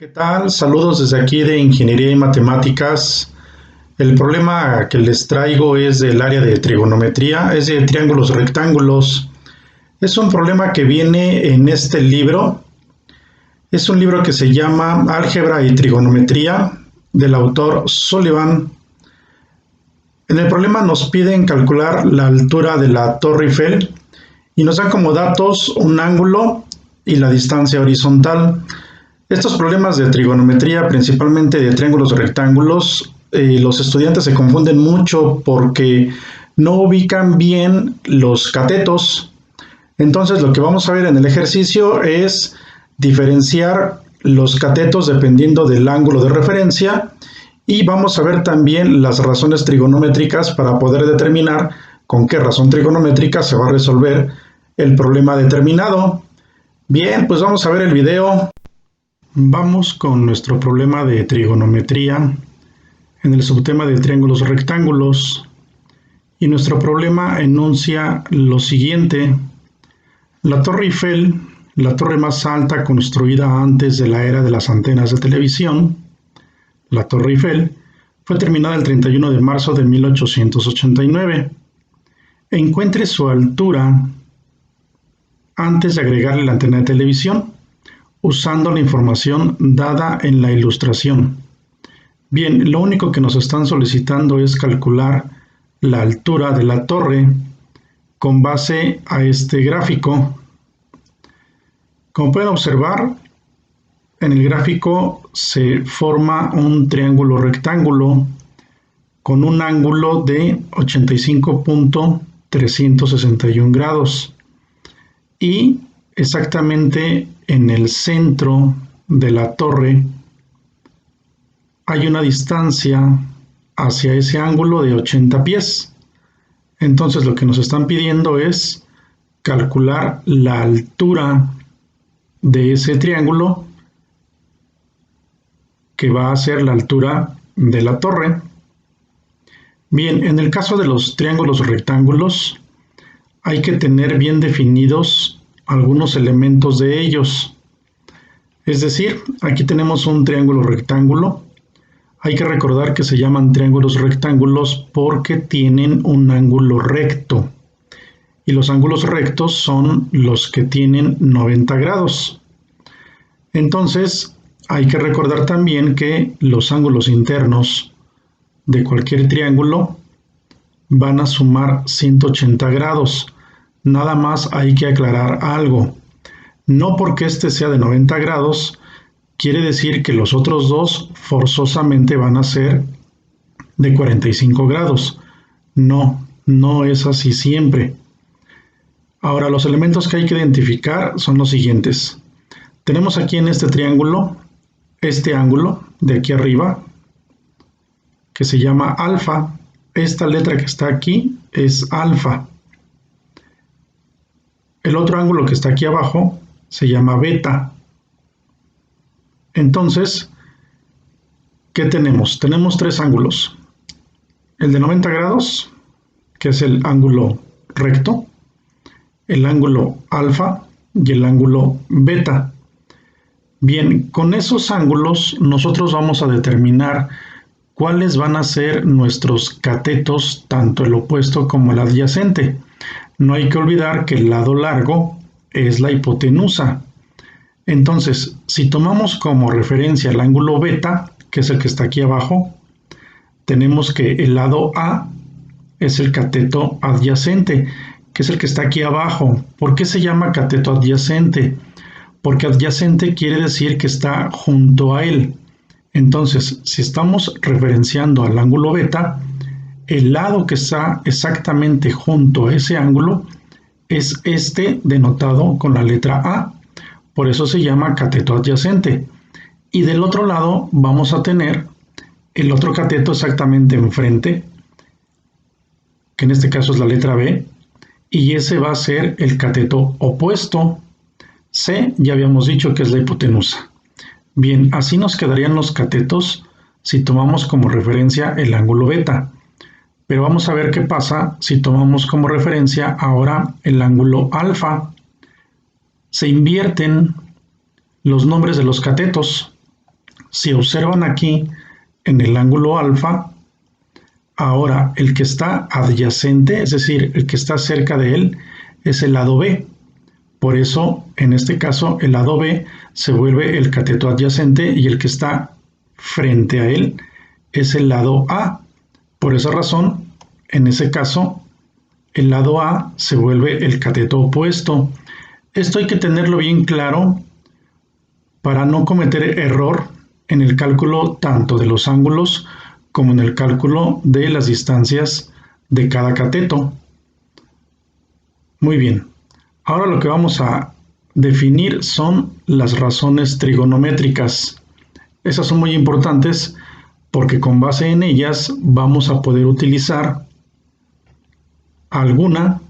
¿Qué tal? Saludos desde aquí de Ingeniería y Matemáticas. El problema que les traigo es del área de trigonometría, es de triángulos rectángulos. Es un problema que viene en este libro. Es un libro que se llama Álgebra y Trigonometría, del autor Sullivan. En el problema nos piden calcular la altura de la Torre Eiffel y nos dan como datos un ángulo y la distancia horizontal. Estos problemas de trigonometría, principalmente de triángulos rectángulos, los estudiantes se confunden mucho porque no ubican bien los catetos. Entonces, lo que vamos a ver en el ejercicio es diferenciar los catetos dependiendo del ángulo de referencia y vamos a ver también las razones trigonométricas para poder determinar con qué razón trigonométrica se va a resolver el problema determinado. Bien, pues vamos a ver el video. Vamos con nuestro problema de trigonometría en el subtema de triángulos rectángulos y nuestro problema enuncia lo siguiente. La Torre Eiffel, la torre más alta construida antes de la era de las antenas de televisión, la Torre Eiffel, fue terminada el 31 de marzo de 1889. Encuentre su altura antes de agregarle la antena de televisión, usando la información dada en la ilustración. Bien, lo único que nos están solicitando es calcular la altura de la torre con base a este gráfico. Como pueden observar, en el gráfico se forma un triángulo rectángulo con un ángulo de 85.361 grados y exactamente en el centro de la torre hay una distancia hacia ese ángulo de 80 pies. Entonces lo que nos están pidiendo es calcular la altura de ese triángulo, que va a ser la altura de la torre. Bien, en el caso de los triángulos rectángulos, hay que tener bien definidos algunos elementos de ellos. Es decir, aquí tenemos un triángulo rectángulo. Hay que recordar que se llaman triángulos rectángulos porque tienen un ángulo recto. Y los ángulos rectos son los que tienen 90 grados. Entonces, hay que recordar también que los ángulos internos de cualquier triángulo van a sumar 180 grados. Nada más hay que aclarar algo. No porque este sea de 90 grados, quiere decir que los otros dos forzosamente van a ser de 45 grados. No, no es así siempre. Ahora, los elementos que hay que identificar son los siguientes. Tenemos aquí en este triángulo, este ángulo de aquí arriba, que se llama alfa. Esta letra que está aquí es alfa. El otro ángulo que está aquí abajo se llama beta. Entonces, ¿qué tenemos? Tenemos tres ángulos. El de 90 grados, que es el ángulo recto, el ángulo alfa y el ángulo beta. Bien, con esos ángulos nosotros vamos a determinar cuáles van a ser nuestros catetos, tanto el opuesto como el adyacente. No hay que olvidar que el lado largo es la hipotenusa. Entonces, si tomamos como referencia el ángulo beta, que es el que está aquí abajo, tenemos que el lado A es el cateto adyacente, que es el que está aquí abajo. ¿Por qué se llama cateto adyacente? Porque adyacente quiere decir que está junto a él. Entonces, si estamos referenciando al ángulo beta, el lado que está exactamente junto a ese ángulo es este denotado con la letra A. Por eso se llama cateto adyacente. Y del otro lado vamos a tener el otro cateto exactamente enfrente, que en este caso es la letra B, y ese va a ser el cateto opuesto. C ya habíamos dicho que es la hipotenusa. Bien, así nos quedarían los catetos si tomamos como referencia el ángulo beta. Pero vamos a ver qué pasa si tomamos como referencia ahora el ángulo alfa. Se invierten los nombres de los catetos. Si observan aquí en el ángulo alfa, ahora el que está adyacente, es decir, el que está cerca de él, es el lado B. Por eso, en este caso, el lado B se vuelve el cateto adyacente y el que está frente a él es el lado A. Por esa razón, en ese caso, el lado A se vuelve el cateto opuesto. Esto hay que tenerlo bien claro para no cometer error en el cálculo tanto de los ángulos como en el cálculo de las distancias de cada cateto. Muy bien, ahora lo que vamos a definir son las razones trigonométricas. Esas son muy importantes porque con base en ellas vamos a poder utilizar alguna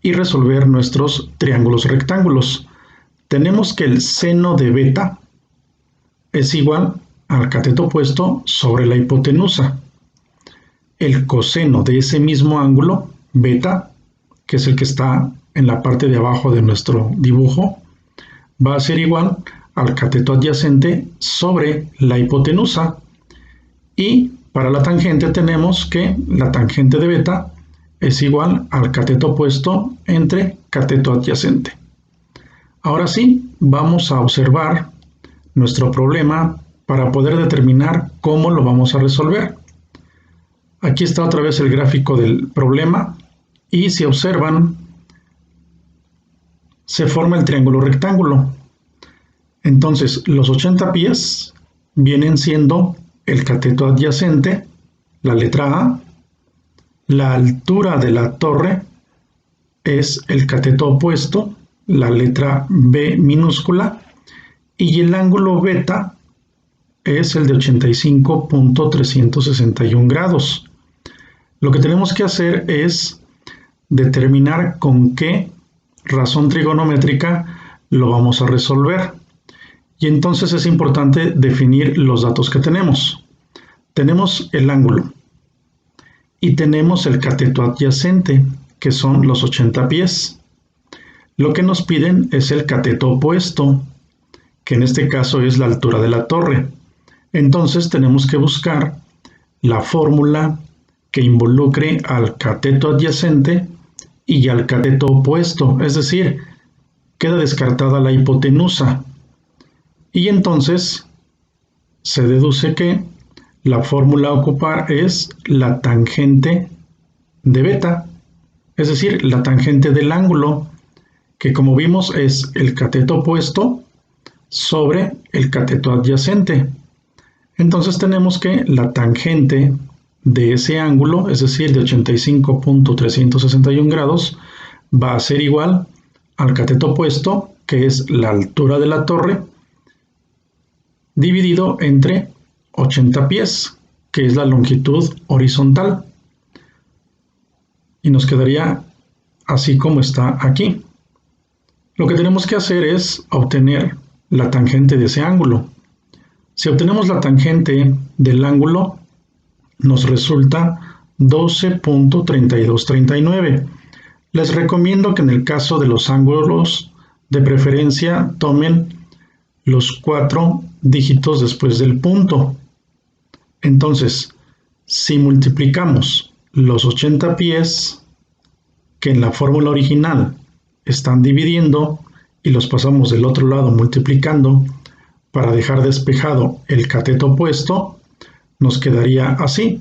y resolver nuestros triángulos rectángulos. Tenemos que el seno de beta es igual al cateto opuesto sobre la hipotenusa. El coseno de ese mismo ángulo, beta, que es el que está en la parte de abajo de nuestro dibujo, va a ser igual al cateto adyacente sobre la hipotenusa. Y para la tangente tenemos que la tangente de beta es igual al cateto opuesto entre cateto adyacente. Ahora sí, vamos a observar nuestro problema para poder determinar cómo lo vamos a resolver. Aquí está otra vez el gráfico del problema y si observan, se forma el triángulo rectángulo. Entonces, los 80 pies vienen siendo el cateto adyacente, la letra A, la altura de la torre es el cateto opuesto, la letra B minúscula, y el ángulo beta es el de 85.361 grados. Lo que tenemos que hacer es determinar con qué razón trigonométrica lo vamos a resolver. Y entonces es importante definir los datos que tenemos. Tenemos el ángulo y tenemos el cateto adyacente, que son los 80 pies. Lo que nos piden es el cateto opuesto, que en este caso es la altura de la torre. Entonces tenemos que buscar la fórmula que involucre al cateto adyacente y al cateto opuesto, es decir, queda descartada la hipotenusa. Y entonces se deduce que la fórmula a ocupar es la tangente de beta, es decir, la tangente del ángulo, que como vimos es el cateto opuesto sobre el cateto adyacente. Entonces tenemos que la tangente de ese ángulo, es decir, de 85.361 grados, va a ser igual al cateto opuesto, que es la altura de la torre, dividido entre 80 pies, que es la longitud horizontal. Y nos quedaría así como está aquí. Lo que tenemos que hacer es obtener la tangente de ese ángulo. Si obtenemos la tangente del ángulo, nos resulta 12.3239. Les recomiendo que en el caso de los ángulos, de preferencia, tomen los 4 dígitos después del punto. Entonces, si multiplicamos los 80 pies, que en la fórmula original están dividiendo, y los pasamos del otro lado multiplicando, para dejar despejado el cateto opuesto, nos quedaría así.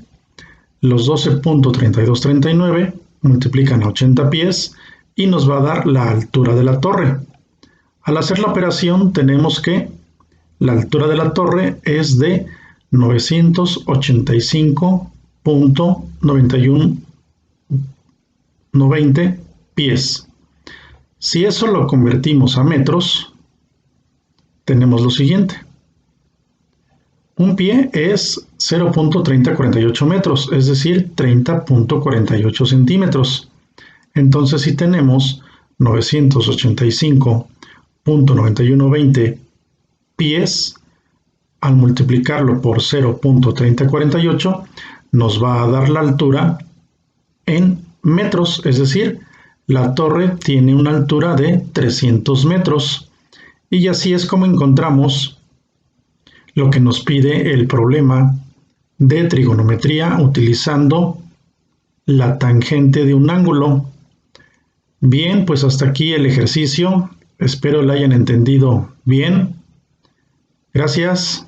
Los 12.3239 multiplican a 80 pies y nos va a dar la altura de la torre. Al hacer la operación tenemos que la altura de la torre es de 985.9190 pies. Si eso lo convertimos a metros, tenemos lo siguiente. Un pie es 0.3048 metros, es decir, 30.48 centímetros. Entonces, si tenemos 985.9120 pies, al multiplicarlo por 0.3048, nos va a dar la altura en metros, es decir, la torre tiene una altura de 300 metros. Y así es como encontramos lo que nos pide el problema de trigonometría utilizando la tangente de un ángulo. Bien, pues hasta aquí el ejercicio. Espero lo hayan entendido bien. Gracias.